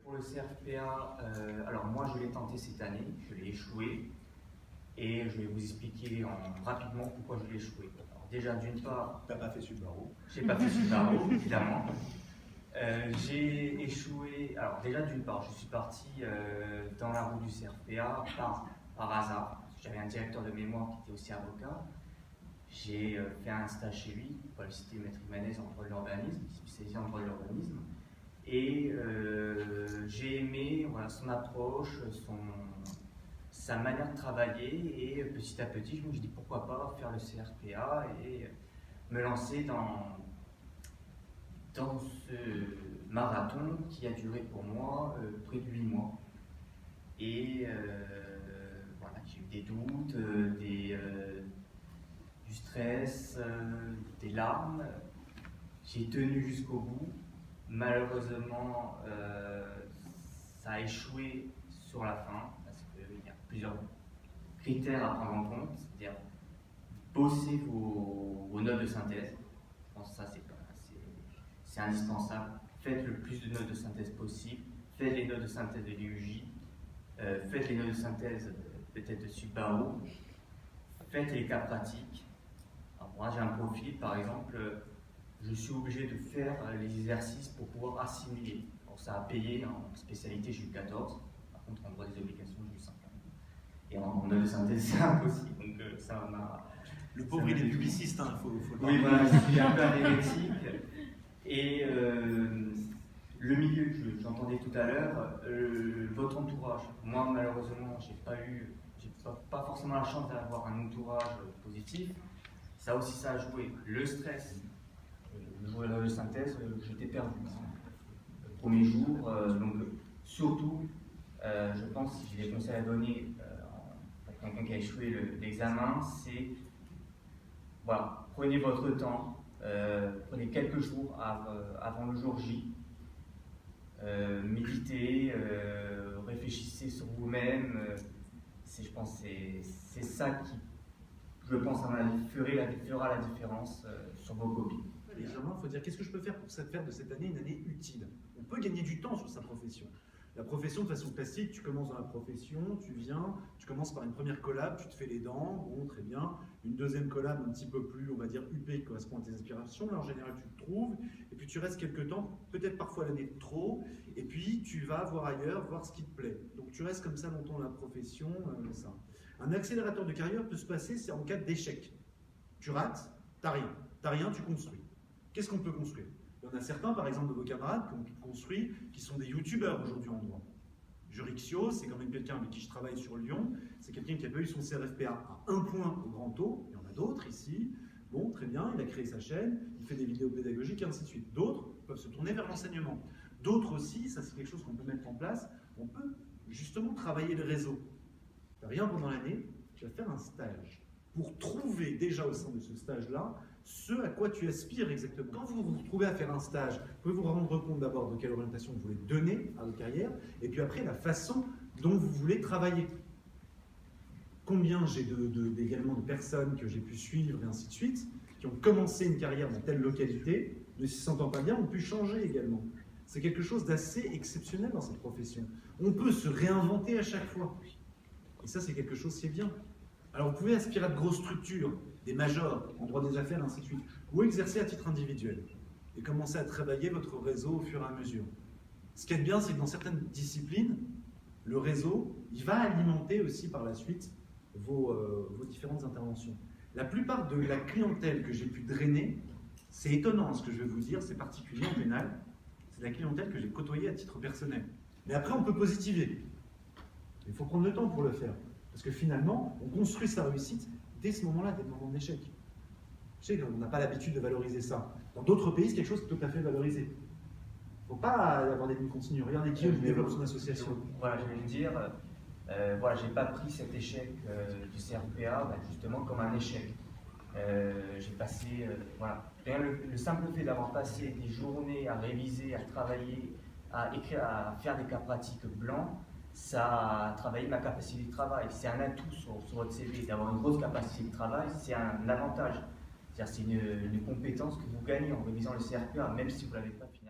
Pour le CRFPA, alors moi je l'ai tenté cette année, je l'ai échoué et je vais vous expliquer rapidement pourquoi je l'ai échoué. Alors, déjà d'une part, t'as pas fait Subaru. J'ai pas fait Subaru, évidemment. J'ai échoué. Alors déjà d'une part, je suis parti dans la roue du CRFPA par hasard. J'avais un directeur de mémoire qui était aussi avocat. J'ai fait un stage chez lui, pour le citer, Maître Imanez en droit de l'urbanisme, spécialisé en droit de l'urbanisme. Et j'ai aimé son approche, sa manière de travailler. Et petit à petit, je me suis dit pourquoi pas faire le CRFPA et me lancer dans ce marathon qui a duré pour moi près de 8 mois. Et voilà, j'ai eu des doutes, du stress, des larmes. J'ai tenu jusqu'au bout. Malheureusement, ça a échoué sur la fin parce qu'il y a plusieurs critères à prendre en compte, c'est-à-dire bosser vos notes de synthèse. Je pense que ça, c'est indispensable. Faites le plus de notes de synthèse possible. Faites les notes de synthèse de l'IUJ. Faites les notes de synthèse peut-être de Subaru. Faites les cas pratiques. Alors moi, j'ai un profil, par exemple, je suis obligé de faire les exercices pour pouvoir assimiler. Alors ça a payé, en spécialité, j'ai eu 14. Par contre, en droit des obligations, j'ai eu 5. Et en notes de synthèse, c'est impossible. Donc ça m'a... Le pauvre, il est publiciste, hein, faut le dire. Oui, voilà, je suis un peu anémique. Et le milieu que j'entendais tout à l'heure, votre entourage. Moi, malheureusement, j'ai pas forcément la chance d'avoir un entourage positif. Ça aussi, ça a joué. Le stress, le jour de synthèse, j'étais perdu. Le premier jour, donc surtout, je pense, si j'ai des conseils à donner à quelqu'un qui a échoué l'examen, c'est voilà, prenez votre temps. Prenez quelques jours avant le jour J, méditez, réfléchissez sur vous-même. Je pense que c'est ça qui, je pense, à mon avis, fera la différence sur vos copies. Légèrement, il faut dire qu'est-ce que je peux faire pour faire de cette année une année utile. On peut gagner du temps sur sa profession. La profession, de façon classique, tu commences dans la profession, tu viens, tu commences par une première collab, tu te fais les dents, bon, très bien. Une deuxième collab un petit peu plus, on va dire, UP, qui correspond à tes aspirations. Là, en général, tu te trouves, et puis tu restes quelques temps, peut-être parfois l'année de trop, et puis tu vas voir ailleurs, voir ce qui te plaît. Donc tu restes comme ça longtemps dans la profession, ça. Un accélérateur de carrière peut se passer, c'est en cas d'échec. Tu rates, t'as rien, tu construis. Qu'est-ce qu'on peut construire? Il y en a certains, par exemple, de vos camarades qui ont construit, qui sont des youtubeurs aujourd'hui en droit. Jurixio, c'est quand même quelqu'un avec qui je travaille sur Lyon. C'est quelqu'un qui n'a pas eu son CRFPA à 1 point au grand taux. Il y en a d'autres ici. Bon, très bien, il a créé sa chaîne, il fait des vidéos pédagogiques et ainsi de suite. D'autres peuvent se tourner vers l'enseignement. D'autres aussi, ça c'est quelque chose qu'on peut mettre en place, on peut justement travailler le réseau. Tu n'as rien pendant l'année, tu vas faire un stage pour trouver déjà au sein de ce stage-là ce à quoi tu aspires exactement. Quand vous vous retrouvez à faire un stage, vous pouvez vous rendre compte d'abord de quelle orientation vous voulez donner à votre carrière, et puis après la façon dont vous voulez travailler. Combien j'ai également de personnes que j'ai pu suivre et ainsi de suite, qui ont commencé une carrière dans telle localité, ne s'y sentant pas bien, ont pu changer également. C'est quelque chose d'assez exceptionnel dans cette profession. On peut se réinventer à chaque fois. Et ça, c'est quelque chose qui est bien. Alors, vous pouvez aspirer à de grosses structures, des majors, en droit des affaires, ainsi de suite, ou exercer à titre individuel, et commencer à travailler votre réseau au fur et à mesure. Ce qui est bien, c'est que dans certaines disciplines, le réseau, il va alimenter aussi par la suite vos différentes interventions. La plupart de la clientèle que j'ai pu drainer, c'est étonnant ce que je vais vous dire, c'est particulier en pénal, c'est la clientèle que j'ai côtoyée à titre personnel. Mais après, on peut positiver. Il faut prendre le temps pour le faire. Parce que finalement, on construit sa réussite dès ce moment-là, dès le moment d'échec. Je sais qu'on n'a pas l'habitude de valoriser ça. Dans d'autres pays, c'est quelque chose qui est tout à fait valorisé. Il ne faut pas avoir des lignes continues. Regardez qui développe son association. Voilà, je vais le dire. Voilà, je n'ai pas pris cet échec du CRPA justement comme un échec. J'ai passé, voilà, le simple fait d'avoir passé des journées à réviser, à travailler, à écrire, à faire des cas pratiques blancs, ça a travaillé ma capacité de travail. C'est un atout sur votre CV. D'avoir une grosse capacité de travail, c'est un avantage. C'est une compétence que vous gagnez en révisant le CRPA, même si vous ne l'avez pas finalement.